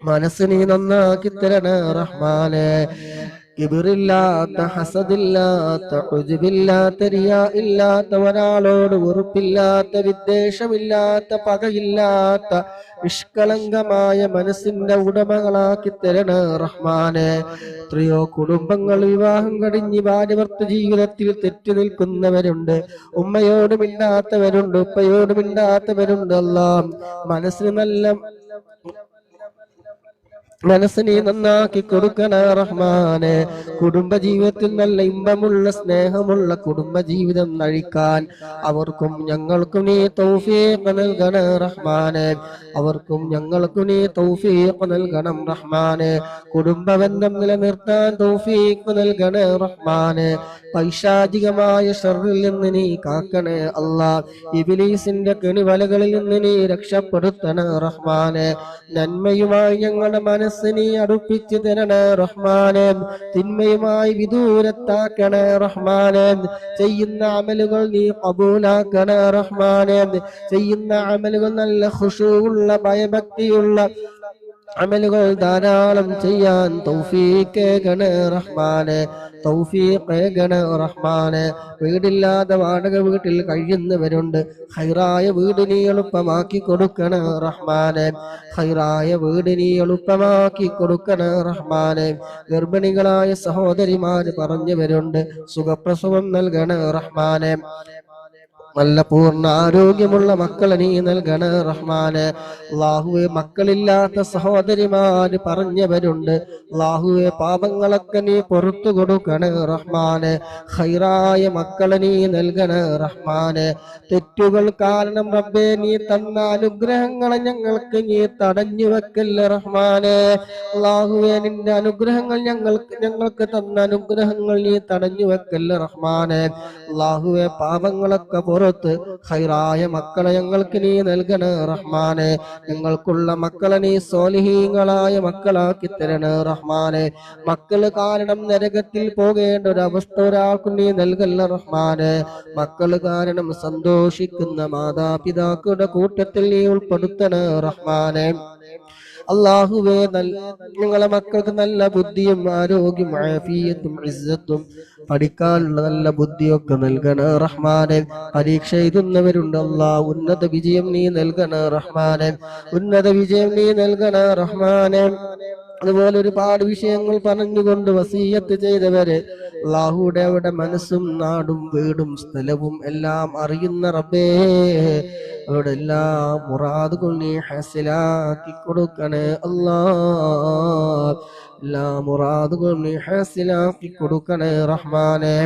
മനസ്സ് നീ നന്നാക്കി തരണേ റഹ്മാനെ. കിബിറില്ലാത്ത, ഹസദില്ലാത്ത, ഉജ്ബില്ലാത്ത, റിയാ ഇല്ലാത്ത, ഒരാളോട് വെറുപ്പില്ലാത്ത, വിദ്വേഷമില്ലാത്ത, പകയില്ലാത്ത നിഷ്കളങ്കമായ മനസ്സിന്റെ ഉടമകളാക്കി തരണേ റഹ്മാനെ. എത്രയോ കുടുംബങ്ങൾ വിവാഹം കഴിഞ്ഞ് ഭാര്യഭർത്ത ജീവിതത്തിൽ തെറ്റി നിൽക്കുന്നവരുണ്ട്. ഉമ്മയോട് മിണ്ടാത്തവരുണ്ട്, ഉപ്പയോട് മിണ്ടാത്തവരുണ്ട്. അല്ലാഹ് മനസ്സിന് നല്ല മനസ്സിനെ നന്നാക്കി കൊടുക്കണേ റഹ്മാനെ. കുടുംബജീവിതത്തിൽ നല്ല ഇമ്പമുള്ള സ്നേഹമുള്ള കുടുംബജീവിതം നയിക്കാൻ അവർക്കും ഞങ്ങൾക്കും നീ തൗഫീഖ് നൽകണേ റഹ്മാനെ. അവർക്കും ഞങ്ങൾക്കും നീ തൗഫീഖ് നൽകണം റഹ്മാനെ. കുടുംബബന്ധം നിലനിർത്താൻ തൗഫീഖ് നൽകണേ റഹ്മാനെ. പൈശാചികമായ ശർറിൽ നിന്ന് നീ കാക്കണേ അല്ലാഹ്. ഇബ്ലീസിന്റെ കെണിവലകളിൽ നിന്ന് നീ രക്ഷപ്പെടുത്തണേ റഹ്മാനെ. നന്മയുമായി ഞങ്ങളുടെ മനസ്സ് നീ അടുപ്പിച്ചു തരണേ റഹ്മാനെ. തിന്മയുമായി വിദൂരത്താക്കണേ റഹ്മാനെ. ചെയ്യുന്ന അമലുകൾ നീ ഖബൂലാക്കണേ റഹ്മാനെ. ചെയ്യുന്ന അമലുകൾ നല്ല ഖുശൂഉള്ള ഭയഭക്തിയുള്ള അമലുകൾ ധാരാളം ചെയ്യാൻ തൗഫീഖ് ഗണേ റഹ്മാനെ. തൗഫീഖ് ഗണേ റഹ്മാനെ. വീടില്ലാതെ വാടക വീട്ടിൽ കഴിയുന്നവരുണ്ട്. ഖൈറായ വീട് നീ എളുപ്പമാക്കി കൊടുക്കണേ റഹ്മാനെ. ഖൈറായ വീട് നീ എളുപ്പമാക്കി കൊടുക്കണേ റഹ്മാനെ. ഗർഭിണികളായ സഹോദരിമാര് പറഞ്ഞവരുണ്ട്. സുഖപ്രസവം നൽകണേ റഹ്മാനെ. നല്ല പൂർണ്ണ ആരോഗ്യമുള്ള മക്കളെ നീ നൽകണേ റഹ്മാനെ. അല്ലാഹുവേ മക്കളില്ലാത്ത സഹോദരിമാര് പറഞ്ഞവരുണ്ട്. അല്ലാഹുവേ പാപങ്ങളൊക്കെ നീ പുറത്തു കൊടുക്കണേ റഹ്മാനെ. ഖൈറായ മക്കളെ നീ നൽകണേ റഹ്മാനെ. തെറ്റുകൾ കാരണം റബ്ബേ നീ തന്ന അനുഗ്രഹങ്ങളെ ഞങ്ങൾക്ക് നീ തടഞ്ഞു വെക്കല്ലേ റഹ്മാനെ. അല്ലാഹുവേ നിന്റെ അനുഗ്രഹങ്ങൾ ഞങ്ങൾക്ക് തന്ന അനുഗ്രഹങ്ങൾ നീ തടഞ്ഞു വെക്കല്ലേ റഹ്മാനെ. അല്ലാഹുവേ പാപങ്ങളൊക്കെ ഖൈറായ മക്കളെ ഞങ്ങൾക്ക് നീ നൽകണേ റഹ്മാനെ. ഞങ്ങൾക്കുള്ള മക്കളെ നീ സ്വാലിഹീങ്ങളായ മക്കളാക്കി തരണേ റഹ്മാനെ. മക്കള് കാരണം നരകത്തിൽ പോകേണ്ട ഒരു അവസ്ഥ ഒരാൾക്കും നീ നൽകല്ല റഹ്മാനെ. മക്കള് കാരണം സന്തോഷിക്കുന്ന മാതാപിതാക്കളുടെ കൂട്ടത്തിൽ നീ ഉൾപ്പെടുത്തണേ റഹ്മാനെ. അല്ലാഹുവേ ഞങ്ങളെ മക്കൾക്ക് നല്ല ബുദ്ധിയും ആരോഗ്യം ആഫിയത്തും ഇസ്സത്തും പഠിക്കാനുള്ള നല്ല ബുദ്ധിയൊക്കെ നൽകണേ റഹ്മാനെ. പരീക്ഷ എഴുതുന്നവരുണ്ട്. അല്ലാഹ് ഉന്നത വിജയം നീ നൽകണേ റഹ്മാനെ. ഉന്നത വിജയം നീ നൽകണേ റഹ്മാനെ. അതുപോലെ ഒരുപാട് വിഷയങ്ങൾ പറഞ്ഞുകൊണ്ട് വസീയത്ത് ചെയ്തവര് അല്ലാഹുവിടെ അവിടെ മനസ്സും നാടും വീടും സ്ഥലവും എല്ലാം അറിയുന്ന റബ്ബേ അവിടെ എല്ലാ മുറാദുകൾ നീ ഹസിലാക്കി കൊടുക്കണേ അല്ലാഹ്. എല്ലാ മുറാദുകൾ നീ ഹസിലാക്കി കൊടുക്കണേ റഹ്മാനെ.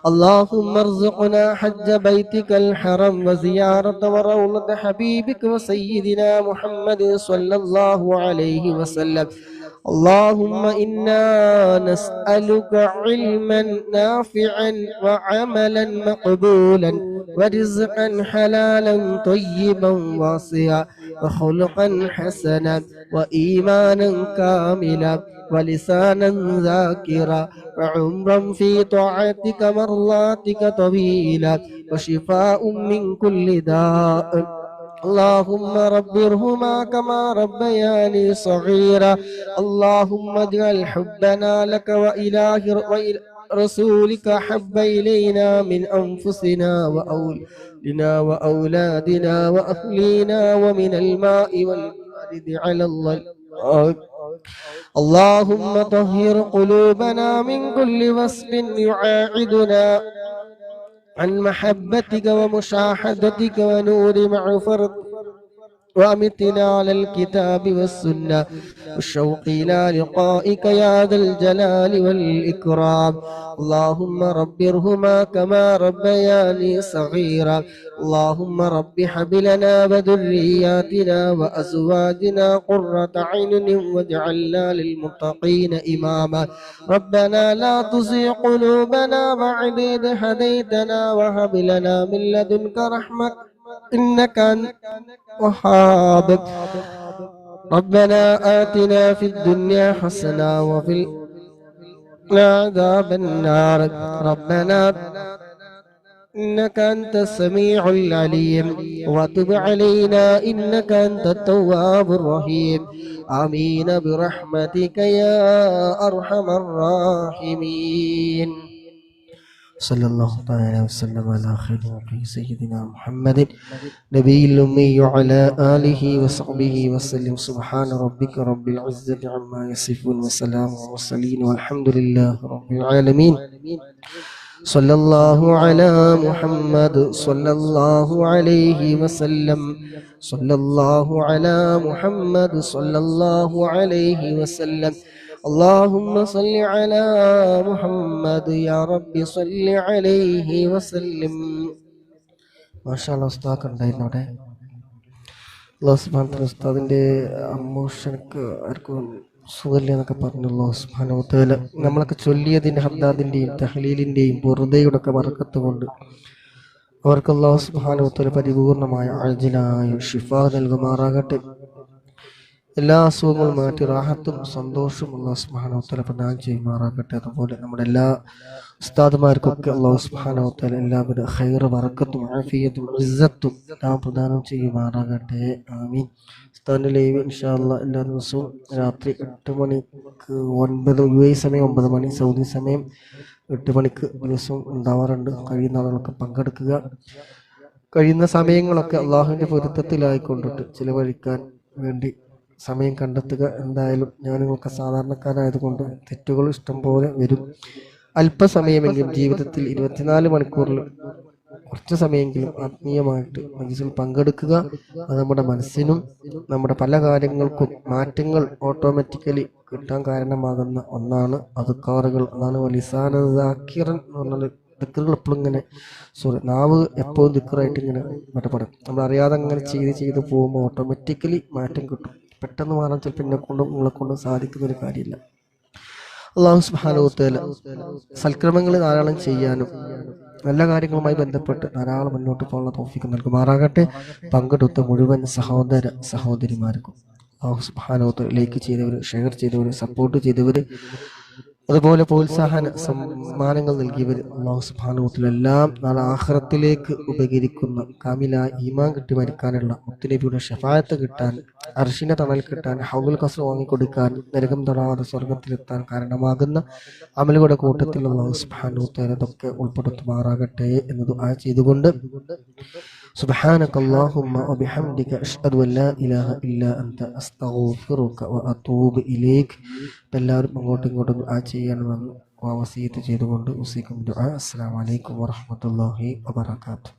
اللهم ارزقنا حج بيتك الحرم وزيارة وروضة حبيبك وسيدنا محمد صلى الله عليه وسلم. اللهم إنا نسألك علما نافعا وعملا مقبولا ورزقا حلالا طيبا واسعا وخلقا حسنا وإيمانا كاملا ولسانا ذاكرا وعمرا في طاعتك مرضاتك طويلا وشفاء من كل داء. اللهم رب ارحمهما كما ربياني صغيرا. اللهم اجعل حبنا لك وإلى رسولك حب إلينا من أنفسنا وأولنا وأولادنا وأهلينا ومن الماء والبرد على الله. اللهم طهر قلوبنا من كل وصف يعاعدنا عن محبتك ومشاهدتك ونور معرفتك وأمتنا على الكتاب والسنة والشوق إلى لقائك يا ذا الجلال والإكرام. اللهم رب ارحمهما كما ربياني صغيرا. اللهم رب هب لنا وذرياتنا وأزواجنا قرة عين واجعلنا للمتقين إماما. ربنا لا تزغ قلوبنا بعد إذ هديتنا وهب لنا من لدنك رحمة إنك أنت وهاب. ربنا آتنا في الدنيا حسنة وفي عذاب النار. ربنا إنك أنت السميع العليم وتب علينا إنك أنت التواب الرحيم. آمين برحمتك يا أرحم الراحمين. صلى الله تعالى وسلم على خير سيدنا محمد نبي الأمي وعلى آله وصحبه وسلم. سبحان ربك رب العزة عما يصفون وسلام على المرسلين والحمد لله رب العالمين. صلى الله على محمد صلى الله عليه وسلم. صلى الله على محمد صلى الله عليه وسلم. اللهم صل على محمد يا رب صل عليه وسلم. മാഷാഅല്ലാഹ് ഉസ്താദ് ഉണ്ടായിരുന്നു അവിടെ. അല്ലാഹു സുബ്ഹാനഹു വ തആല ഉസ്താദിൻ്റെ അമ്മോഷനക്ക് ആർക്കും സുഖമില്ല എന്നൊക്കെ പറഞ്ഞു. അല്ലാഹു സുബ്ഹാനഹു വ തആല നമ്മളൊക്കെ ചൊല്ലിയതിൻ്റെ ഹദ്ദാദിൻ്റെയും തഹ്ലീലിൻ്റെയും ബുർദയുടെ ഒക്കെ ബറക്കത്ത് കൊണ്ട് അവർക്ക് അല്ലാഹു സുബ്ഹാനഹു വ തആല പരിപൂർണമായ അജ്ലായ ശിഫാ നൽകുമാറാകട്ടെ. എല്ലാ അസുഖങ്ങളും മാറ്റി റാഹത്തും സന്തോഷവും അല്ലാഹു സുബ്ഹാനഹു വ തആല പ്രദാനം ചെയ്യുമാറാകട്ടെ. അതുപോലെ നമ്മുടെ എല്ലാ ഉസ്താദുമാർക്കൊക്കെ അല്ലാഹു സുബ്ഹാനഹു വ തആല എല്ലാവിധ ഖൈർ ബറക്കത്തും ആഫിയത്തും ഇസ്സത്തും എല്ലാം പ്രദാനം ചെയ്യുമാറാകട്ടെ. ആമീൻ. ഉസ്താദിൻ്റെ ലൈവ് ഇൻഷാ അല്ലാഹ് എല്ലാ ദിവസവും രാത്രി 8 മണിക്ക് 9 UAE സമയം 9 മണി, സൗദി സമയം 8 മണിക്ക് ദിവസവും ഉണ്ടാവാറുണ്ട്. കഴിയുന്ന ആളുകളൊക്കെ പങ്കെടുക്കുക. കഴിയുന്ന സമയങ്ങളൊക്കെ അള്ളാഹുവിൻ്റെ പൊരുത്തത്തിലായിക്കൊണ്ടിട്ട് ചിലവഴിക്കാൻ വേണ്ടി സമയം കണ്ടെത്തുക. എന്തായാലും ഞാൻ നിങ്ങൾക്ക് സാധാരണക്കാരായതുകൊണ്ട് തെറ്റുകൾ ഇഷ്ടം പോലെ വരും. അല്പസമയമെങ്കിലും ജീവിതത്തിൽ 24 മണിക്കൂറിൽ കുറച്ച് സമയമെങ്കിലും ആത്മീയമായിട്ട് മജ്‌ലിസിൽ പങ്കെടുക്കുക. അത് നമ്മുടെ മനസ്സിനും നമ്മുടെ പല കാര്യങ്ങൾക്കും മാറ്റങ്ങൾ ഓട്ടോമാറ്റിക്കലി കിട്ടാൻ കാരണമാകുന്ന ഒന്നാണ് അദ്കാറുകൾ. അതാണ് വലിസാന ദാക്കിറൻ എന്ന് പറഞ്ഞാൽ ദിക്റുകൾ എപ്പോഴും ഇങ്ങനെ നാവ് എപ്പോഴും ദിക്റായിട്ട് ഇങ്ങനെ ബന്ധപ്പെടും. നമ്മളറിയാതെ അങ്ങനെ ചെയ്ത് പോകുമ്പോൾ ഓട്ടോമാറ്റിക്കലി മാറ്റം കിട്ടും. പെട്ടെന്ന് മാറാൻ ചിലപ്പോൾ നിങ്ങളെ കൊണ്ടും സാധിക്കുന്ന ഒരു കാര്യമില്ല. അല്ലാഹു സുബ്ഹാനഹു വ തആല സൽക്രമങ്ങൾ ധാരാളം ചെയ്യാനും നല്ല കാര്യങ്ങളുമായി ബന്ധപ്പെട്ട് ധാരാളം മുന്നോട്ട് പോകാനുള്ള തൗഫീഖ് നൽകുമാറാകട്ടെ. പങ്കെടുത്ത മുഴുവൻ സഹോദര സഹോദരിമാർക്കും അല്ലാഹു സുബ്ഹാനഹു വ തആല ലൈക്ക് ചെയ്തവർ, ഷെയർ ചെയ്തവർ, സപ്പോർട്ട് ചെയ്തവർ, അതുപോലെ പ്രോത്സാഹന സമ്മാനങ്ങൾ നൽകിയവർ അല്ലാഹു സുബ്ഹാനഹു വ തആല എല്ലാം നാളെ ആഖിറത്തിലേക്ക് ഉപകരിക്കുന്ന കാമിലായ ഈമാൻ കിട്ടി മരിക്കാനുള്ള മുത്തുനബിയുടെ ശഫാഅത്ത് കിട്ടാൻ, അർശിന്റെ തണൽ കിട്ടാൻ, ഹൗലുൽ കൗസർ വാങ്ങിക്കൊടുക്കാൻ, നരകം തൊടാതെ സ്വർഗത്തിലെത്താൻ കാരണമാകുന്ന അമലുകളുടെ കൂട്ടത്തിൽ അല്ലാഹു സുബ്ഹാനഹു വ തആല ഇതൊക്കെ ഉൾപ്പെടുത്തുമാറാകട്ടെ എന്ന് ദുആ ചെയ്തുകൊണ്ട് സുബ്ഹാനക അല്ലാഹുമ്മ വബിഹംദിക അഷ്ഹദു അൻ ലാ ഇലാഹ ഇല്ലാ അൻത അസ്തഗ്ഫിറുക വഅതൂബു ഇലൈക്. എല്ലാവരും അങ്ങോട്ടും ഇങ്ങോട്ടും ദുആ ചെയ്യണമെന്ന് വസിയത്ത് ചെയ്തുകൊണ്ട് ഉസീക്കും ദുആ. അസ്സലാമു അലൈക്കും വറഹ്മത്തുള്ളാഹി വബറകാതുഹു.